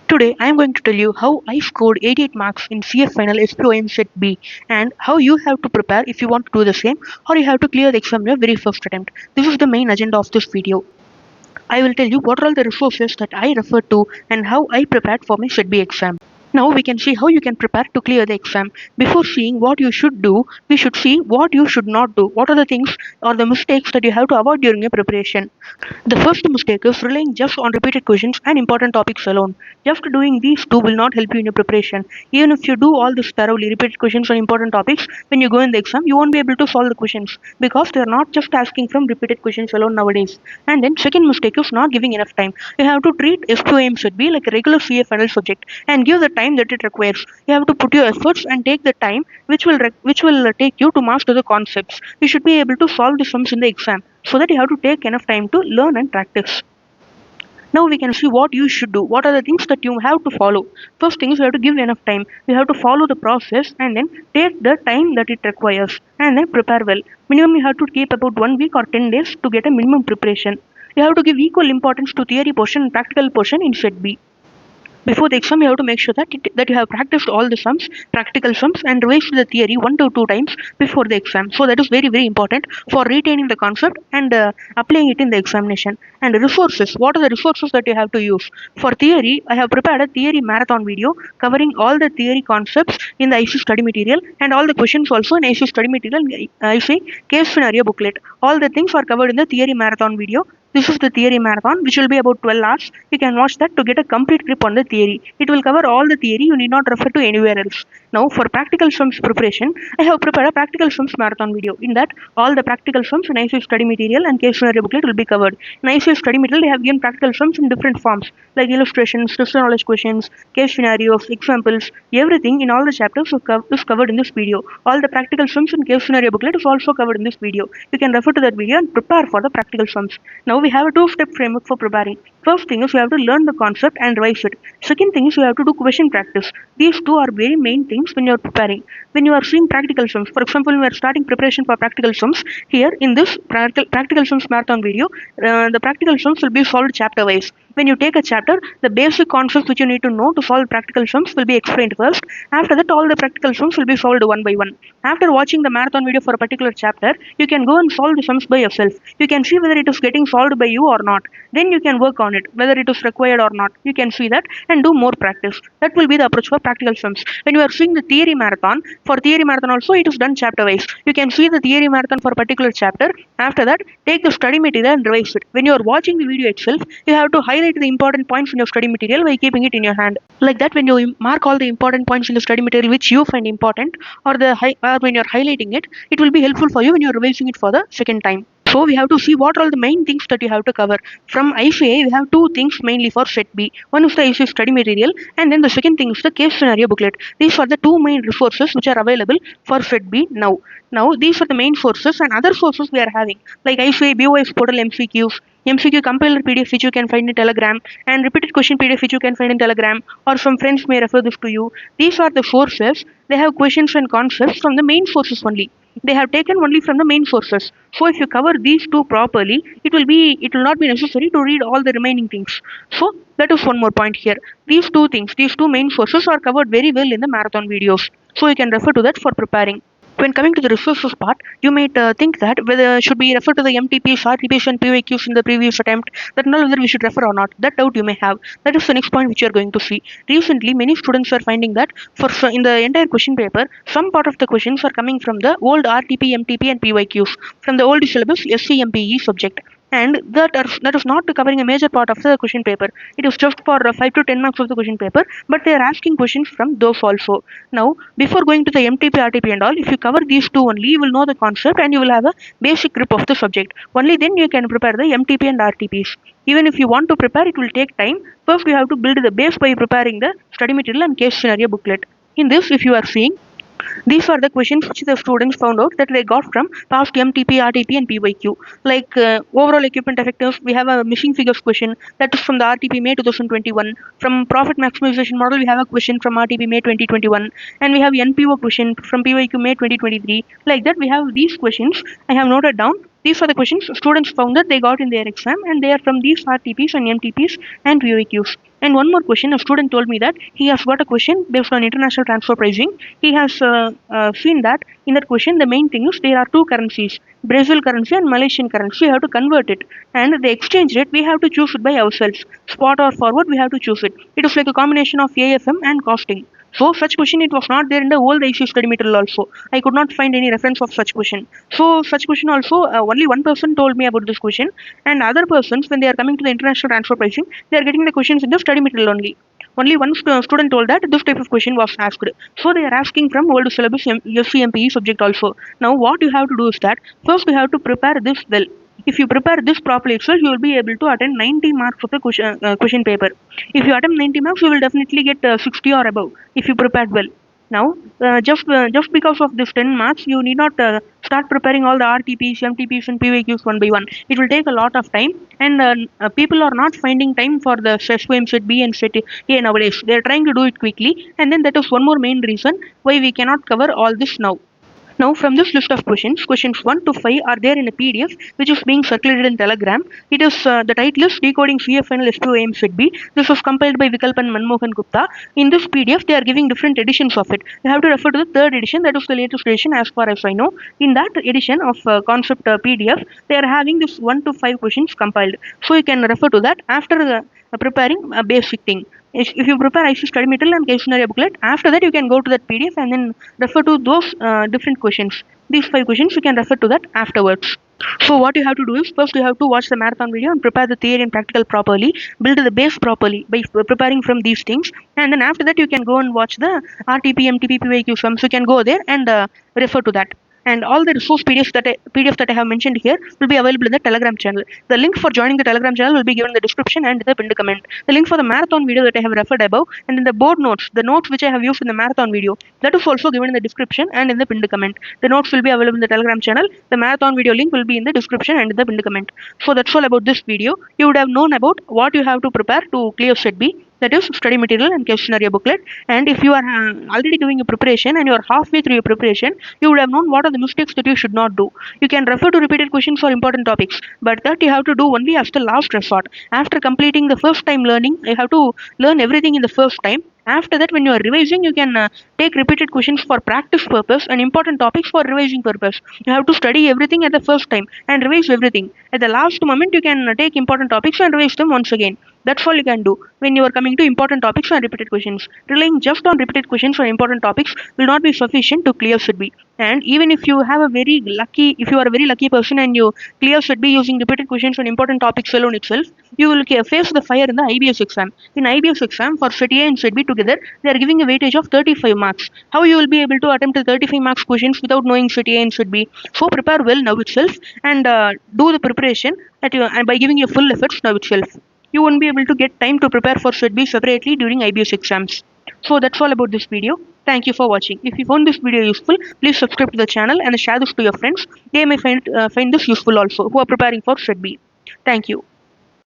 Today I am going to tell you how I scored 88 marks in CF final SPOM Set B and how you have to prepare if you want to do the same or you have to clear the exam in your very first attempt. This is the main agenda of this video. I will tell you what are all the resources that I referred to and how I prepared for my Set B exam. Now we can see how you can prepare to clear the exam. Before seeing what you should do, we should see what you should not do. What are the things or the mistakes that you have to avoid during your preparation? The first mistake is relying just on repeated questions and important topics alone. Just doing these two will not help you in your preparation. Even if you do all this thoroughly, repeated questions on important topics, when you go in the exam, you won't be able to solve the questions because they are not just asking from repeated questions alone nowadays. And then second mistake is not giving enough time. You have to treat SQM should be like a regular CA final subject and give the time that it requires. You have to put your efforts and take the time which will take you to master the concepts. You should be able to solve the sums in the exam so that you have to take enough time to learn and practice. Now we can see what you should do. What are the things that you have to follow? First thing is you have to give enough time. You have to follow the process and then take the time that it requires and then prepare well. Minimum you have to keep about 1 week or 10 days to get a minimum preparation. You have to give equal importance to theory portion and practical portion in Set B. Before the exam, you have to make sure that you have practiced all the sums, practical sums, and revised the theory 1 to 2 times before the exam. So that is very, very important for retaining the concept and applying it in the examination. And resources. What are the resources that you have to use? For theory, I have prepared a theory marathon video covering all the theory concepts in the IC study material and all the questions also in IC study material, IC case scenario booklet. All the things are covered in the theory marathon video. This is the theory marathon, which will be about 12 hours. You can watch that to get a complete grip on the theory. It will cover all the theory. You need not refer to anywhere else. Now, for practical sums preparation, I have prepared a practical sums marathon video. In that, all the practical sums in ICA study material and case scenario booklet will be covered. In ICA study material, they have given practical sums in different forms, like illustrations, system knowledge questions, case scenarios, examples. Everything in all the chapters is covered in this video. All the practical sums in case scenario booklet is also covered in this video. You can refer to that video and prepare for the practical sums. Now, we have a two-step framework for preparing. First thing is you have to learn the concept and revise it. Second thing is you have to do question practice. These two are very main things when you are preparing. When you are seeing practical sums, for example, when we are starting preparation for practical sums, here in this practical sums marathon video, the practical sums will be solved chapter wise. When you take a chapter, the basic concepts which you need to know to solve practical sums will be explained first. After that, all the practical sums will be solved one by one. After watching the marathon video for a particular chapter, you can go and solve the sums by yourself. You can see whether it is getting solved by you or not. Then you can work on it, whether it is required or not. You can see that and do more practice. That will be the approach for practical sums. When you are seeing the theory marathon, for theory marathon also it is done chapter wise. You can see the theory marathon for a particular chapter. After that, take the study material and revise it. When you are watching the video itself, you have to highlight the important points in your study material by keeping it in your hand. Like that, when you mark all the important points in the study material which you find important, or when you are highlighting it, it will be helpful for you when you are revising it for the second time. So we have to see what are all the main things that you have to cover. From ICAI, we have two things mainly for Set B. One is the ICAI study material, and then the second thing is the case scenario booklet. These are the two main resources which are available for Set B now. Now, these are the main sources, and other sources we are having, like ICAI BOS portal MCQs, MCQ compiler PDF which you can find in Telegram, and repeated question PDF which you can find in Telegram, or some friends may refer this to you. These are the sources. They have questions and concepts from the main sources only. They have taken only from the main sources. So if you cover these two properly, it will not be necessary to read all the remaining things. So that is one more point here. These two things, these two main sources are covered very well in the marathon videos. So you can refer to that for preparing. When coming to the resources part, you might think that whether should we refer to the MTPs, RTPs and PYQs in the previous attempt, that not whether we should refer or not. That doubt you may have. That is the next point which you are going to see. Recently, many students are finding that in the entire question paper, some part of the questions are coming from the old RTP, MTP and PYQs, from the old syllabus SCMPE subject. And that is not covering a major part of the question paper. It is just for 5 to 10 marks of the question paper, but they are asking questions from those also. Now, before going to the MTP, RTP and all, if you cover these two only, you will know the concept and you will have a basic grip of the subject. Only then you can prepare the MTP and RTPs. Even if you want to prepare, it will take time. First, you have to build the base by preparing the study material and case scenario booklet. In this, if you are seeing, these are the questions which the students found out that they got from past MTP, RTP and PYQ. Like overall equipment effectiveness, we have a missing figures question that is from the RTP May 2021. From profit maximization model, we have a question from RTP May 2021. And we have NPO question from PYQ May 2023. Like that, we have these questions I have noted down. These are the questions students found that they got in their exam, and they are from these RTPs and MTPs and VAQs. And one more question, a student told me that he has got a question based on international transfer pricing. He has seen that in that question, the main thing is there are two currencies, Brazil currency and Malaysian currency. We have to convert it, and the exchange rate we have to choose it by ourselves. Spot or forward, we have to choose it. It is like a combination of AFM and costing. So such question it was not there in the old IC study material also. I could not find any reference of such question. So such question also only one person told me about this question, and other persons when they are coming to the international transfer pricing, they are getting the questions in the study material only. Only one student told that this type of question was asked. So they are asking from old syllabus SCMPE subject also. Now what you have to do is that first you have to prepare this well. If you prepare this properly itself, you will be able to attend 90 marks of the question paper. If you attempt 90 marks, you will definitely get 60 or above if you prepared well. Now, just because of this 10 marks, you need not start preparing all the RTPs, MTPs, and PVQs one by one. It will take a lot of time, and people are not finding time for the SPOM Set B and Set A nowadays. They are trying to do it quickly, and then that is one more main reason why we cannot cover all this now. Now, from this list of questions, questions 1 to 5 are there in a PDF which is being circulated in Telegram. It is the title is Decoding CF Final SPOM Set B. This was compiled by Vikalp and Manmohan Gupta. In this PDF, they are giving different editions of it. You have to refer to the third edition, that is the latest edition as far as I know. In that edition of concept PDF, they are having this 1 to 5 questions compiled. So you can refer to that after preparing a basic thing. If you prepare IC study material and case scenario booklet, after that you can go to that PDF and then refer to those different questions. These 5 questions you can refer to that afterwards. So what you have to do is first you have to watch the marathon video and prepare the theory and practical properly, build the base properly by preparing from these things, and then after that you can go and watch the RTP, MTP, PYQ sums. You can go there and refer to that. And all the resource PDFs that I have mentioned here will be available in the Telegram channel. The link for joining the Telegram channel will be given in the description and the pinned comment. The link for the marathon video that I have referred above, and then the board notes, the notes which I have used in the marathon video, that is also given in the description and in the pinned comment. The notes will be available in the Telegram channel. The marathon video link will be in the description and in the pinned comment. So that's all about this video. You would have known about what you have to prepare to clear Set B, that is study material and case scenario booklet. And if you are already doing a preparation and you are halfway through your preparation, you would have known what are the mistakes that you should not do. You can refer to repeated questions for important topics, but that you have to do only as the last resort. After completing the first time learning, you have to learn everything in the first time. After that, when you are revising, you can take repeated questions for practice purpose and important topics for revising purpose. You have to study everything at the first time and revise everything. At the last moment, you can take important topics and revise them once again. That's all you can do when you are coming to important topics and repeated questions. Relying just on repeated questions or important topics will not be sufficient to clear Set B. And even if you have a very lucky, if you are a very lucky person and you clear Set B using repeated questions on important topics alone itself, you will face the fire in the IBS exam. In IBS exam for Set A and Set B together, they are giving a weightage of 35 marks. How you will be able to attempt the 35 marks questions without knowing Set A and Set B? So prepare well now itself and do the preparation and by giving your full efforts now itself. You won't be able to get time to prepare for Set B separately during IBS exams. So that's all about this video. Thank you for watching. If you found this video useful, please subscribe to the channel and share this to your friends. They may find this useful also who are preparing for Set B. Thank you.